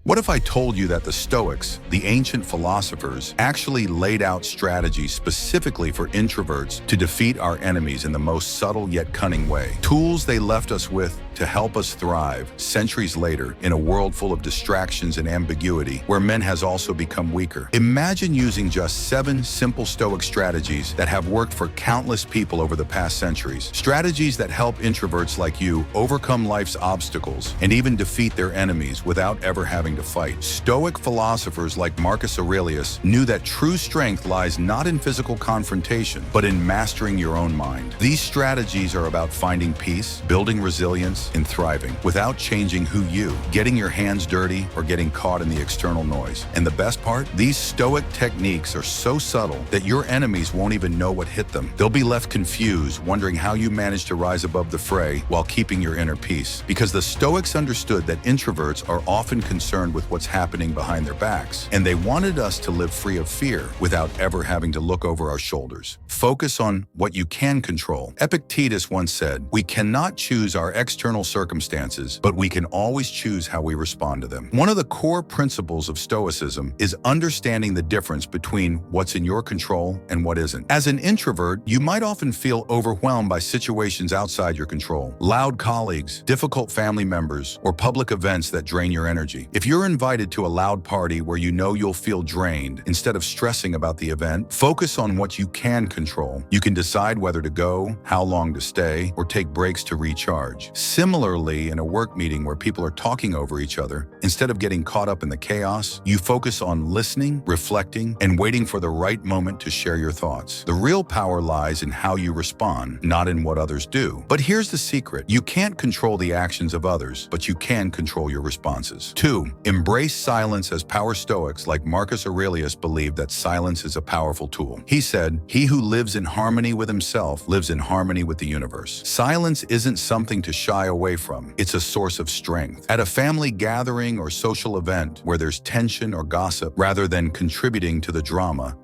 What if I told you that the Stoics, the ancient philosophers, actually laid out strategies specifically for introverts to defeat our enemies in the most subtle yet cunning way? Tools they left us with to help us thrive centuries later in a world full of distractions and ambiguity where men has also become weaker. Imagine using just 7 simple Stoic strategies that have worked for countless people over the past centuries. Strategies that help introverts like you overcome life's obstacles and even defeat their enemies without ever having to fight. Stoic philosophers like Marcus Aurelius knew that true strength lies not in physical confrontation, but in mastering your own mind. These strategies are about finding peace, building resilience, and thriving without changing who you, getting your hands dirty, or getting caught in the external noise. And the best part? These Stoic techniques are so subtle that your enemies won't even know what hit them. They'll be left confused, wondering how you managed to rise above the fray while keeping your inner peace. Because the Stoics understood that introverts are often concerned with what's happening behind their backs, and they wanted us to live free of fear without ever having to look over our shoulders. Focus on what you can control. Epictetus once said, "We cannot choose our external circumstances, but we can always choose how we respond to them." One of the core principles of Stoicism is understanding the difference between what's in your control and what isn't. As an introvert, you might often feel overwhelmed by situations outside your control. Loud colleagues, difficult family members, or public events that drain your energy. If you're invited to a loud party where you know you'll feel drained, instead of stressing about the event, focus on what you can control. You can decide whether to go, how long to stay, or take breaks to recharge. Similarly, in a work meeting where people are talking over each other, instead of getting caught up in the chaos, you focus on listening, reflecting, and waiting for the right moment to share your thoughts. The real power lies in how you respond, not in what others do. But here's the secret. You can't control the actions of others, but you can control your responses. 2. Embrace silence as power. Stoics like Marcus Aurelius believed that silence is a powerful tool. He said, "He who lives in harmony with himself lives in harmony with the universe." Silence isn't something to shy away from. It's a source of strength. At a family gathering or social event where there's tension or gossip, rather than contributing to the drama,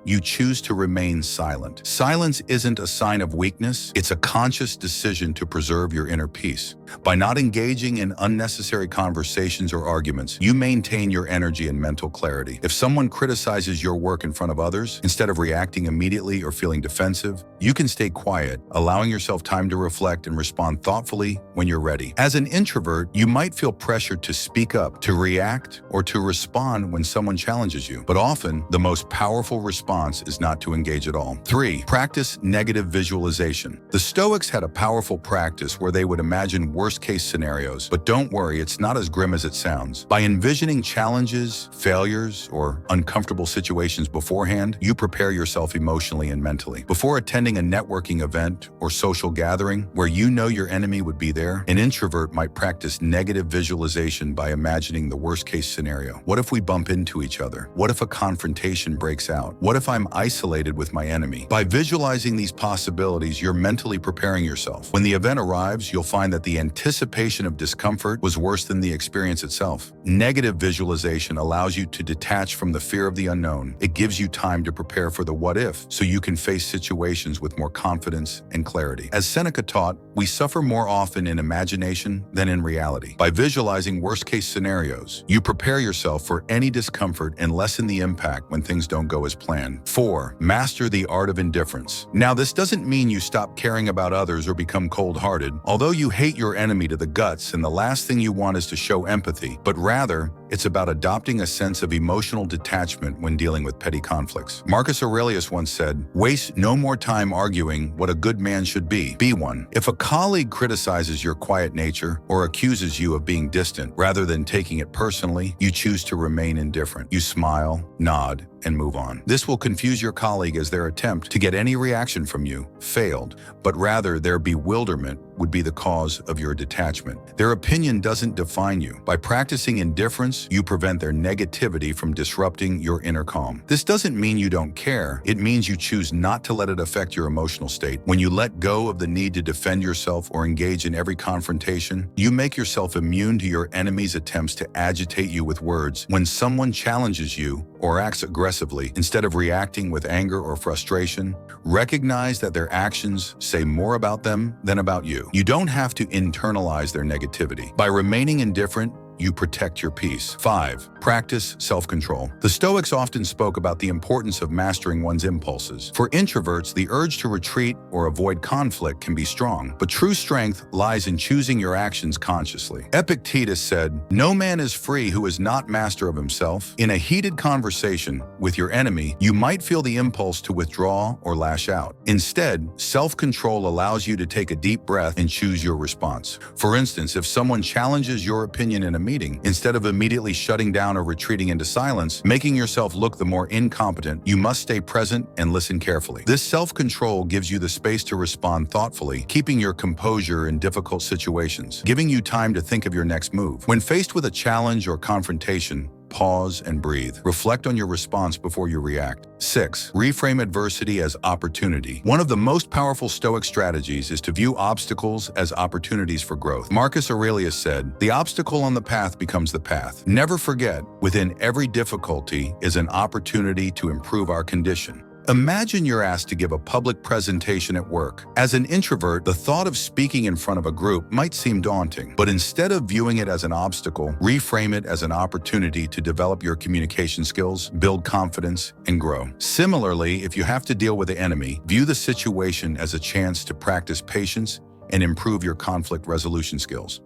you choose to remain silent. Silence isn't a sign of weakness, it's a conscious decision to preserve your inner peace. By not engaging in unnecessary conversations or arguments, you maintain your energy and mental clarity. If someone criticizes your work in front of others, instead of reacting immediately or feeling defensive, you can stay quiet, allowing yourself time to reflect and respond thoughtfully when you're ready. As an introvert, you might feel pressured to speak up, to react, or to respond when someone challenges you. But often, the most powerful response is not to engage at all. 3. Practice negative visualization. The Stoics had a powerful practice where they would imagine worst-case scenarios, but don't worry, it's not as grim as it sounds. By envisioning challenges, failures, or uncomfortable situations beforehand, you prepare yourself emotionally and mentally. Before attending a networking event or social gathering where you know your enemy would be there, an introvert might practice negative visualization by imagining the worst-case scenario. What if we bump into each other? What if a confrontation breaks out? What if I'm isolated with my enemy? By visualizing these possibilities, you're mentally preparing yourself. When the event arrives, you'll find that the anticipation of discomfort was worse than the experience itself. Negative visualization allows you to detach from the fear of the unknown. It gives you time to prepare for the what if, so you can face situations with more confidence and clarity. As Seneca taught, we suffer more often in imagination than in reality. By visualizing worst-case scenarios, you prepare yourself for any discomfort and lessen the impact when things don't go as planned. 4. Master the art of indifference. Now, this doesn't mean you stop caring about others or become cold-hearted, although you hate your enemy to the guts and the last thing you want is to show empathy, but rather, it's about adopting a sense of emotional detachment when dealing with petty conflicts. Marcus Aurelius once said, "Waste no more time arguing what a good man should be one." If a colleague criticizes your quiet nature or accuses you of being distant, rather than taking it personally, you choose to remain indifferent. You smile, nod, and move on. This will confuse your colleague as their attempt to get any reaction from you failed, but rather their bewilderment would be the cause of your detachment. Their opinion doesn't define you. By practicing indifference, you prevent their negativity from disrupting your inner calm. This doesn't mean you don't care. It means you choose not to let it affect your emotional state. When you let go of the need to defend yourself or engage in every confrontation, you make yourself immune to your enemy's attempts to agitate you with words. When someone challenges you or acts aggressively, instead of reacting with anger or frustration, recognize that their actions say more about them than about you. You don't have to internalize their negativity. By remaining indifferent, you protect your peace. 5. Practice self-control. The Stoics often spoke about the importance of mastering one's impulses. For introverts, the urge to retreat or avoid conflict can be strong, but true strength lies in choosing your actions consciously. Epictetus said, "No man is free who is not master of himself." In a heated conversation with your enemy, you might feel the impulse to withdraw or lash out. Instead, self-control allows you to take a deep breath and choose your response. For instance, if someone challenges your opinion in a meeting, instead of immediately shutting down or retreating into silence, making yourself look the more incompetent, you must stay present and listen carefully. This self-control gives you the space to respond thoughtfully, keeping your composure in difficult situations, giving you time to think of your next move. When faced with a challenge or confrontation, pause and breathe. Reflect on your response before you react. 6. Reframe adversity as opportunity. One of the most powerful Stoic strategies is to view obstacles as opportunities for growth. Marcus Aurelius said, "The obstacle on the path becomes the path." Never forget, within every difficulty is an opportunity to improve our condition. Imagine you're asked to give a public presentation at work. As an introvert, the thought of speaking in front of a group might seem daunting, but instead of viewing it as an obstacle, reframe it as an opportunity to develop your communication skills, build confidence, and grow. Similarly, if you have to deal with the enemy, view the situation as a chance to practice patience and improve your conflict resolution skills.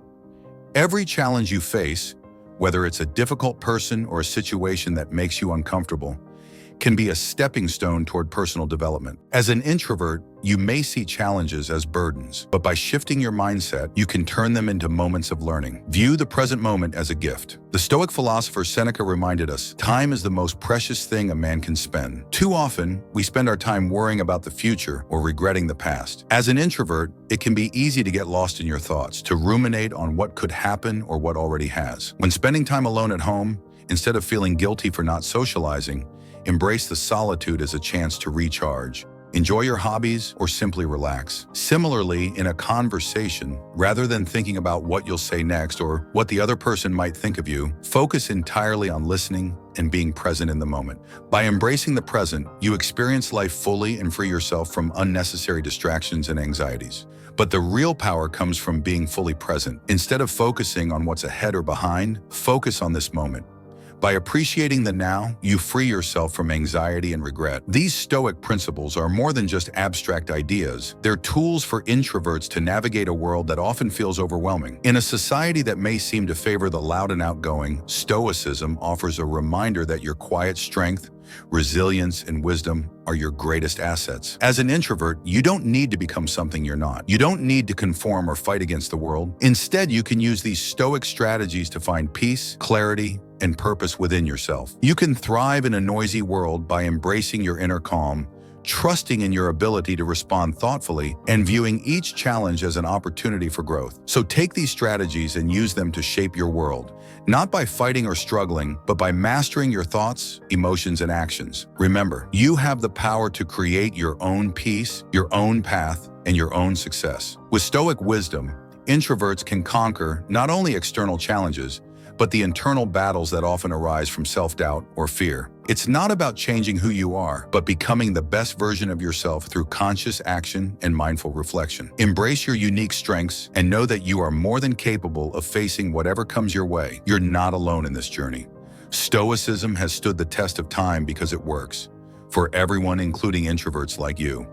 Every challenge you face, whether it's a difficult person or a situation that makes you uncomfortable, can be a stepping stone toward personal development. As an introvert, you may see challenges as burdens, but by shifting your mindset, you can turn them into moments of learning. View the present moment as a gift. The Stoic philosopher Seneca reminded us, "Time is the most precious thing a man can spend." Too often, we spend our time worrying about the future or regretting the past. As an introvert, it can be easy to get lost in your thoughts, to ruminate on what could happen or what already has. When spending time alone at home, instead of feeling guilty for not socializing, embrace the solitude as a chance to recharge. Enjoy your hobbies or simply relax. Similarly, in a conversation, rather than thinking about what you'll say next or what the other person might think of you, focus entirely on listening and being present in the moment. By embracing the present, you experience life fully and free yourself from unnecessary distractions and anxieties. But the real power comes from being fully present. Instead of focusing on what's ahead or behind, focus on this moment. By appreciating the now, you free yourself from anxiety and regret. These Stoic principles are more than just abstract ideas. They're tools for introverts to navigate a world that often feels overwhelming. In a society that may seem to favor the loud and outgoing, Stoicism offers a reminder that your quiet strength, resilience, and wisdom are your greatest assets. As an introvert, you don't need to become something you're not. You don't need to conform or fight against the world. Instead, you can use these Stoic strategies to find peace, clarity, and purpose within yourself. You can thrive in a noisy world by embracing your inner calm, trusting in your ability to respond thoughtfully, and viewing each challenge as an opportunity for growth. So take these strategies and use them to shape your world, not by fighting or struggling, but by mastering your thoughts, emotions, and actions. Remember, you have the power to create your own peace, your own path, and your own success. With Stoic wisdom, introverts can conquer not only external challenges, but the internal battles that often arise from self-doubt or fear. It's not about changing who you are, but becoming the best version of yourself through conscious action and mindful reflection. Embrace your unique strengths and know that you are more than capable of facing whatever comes your way. You're not alone in this journey. Stoicism has stood the test of time because it works for everyone, including introverts like you.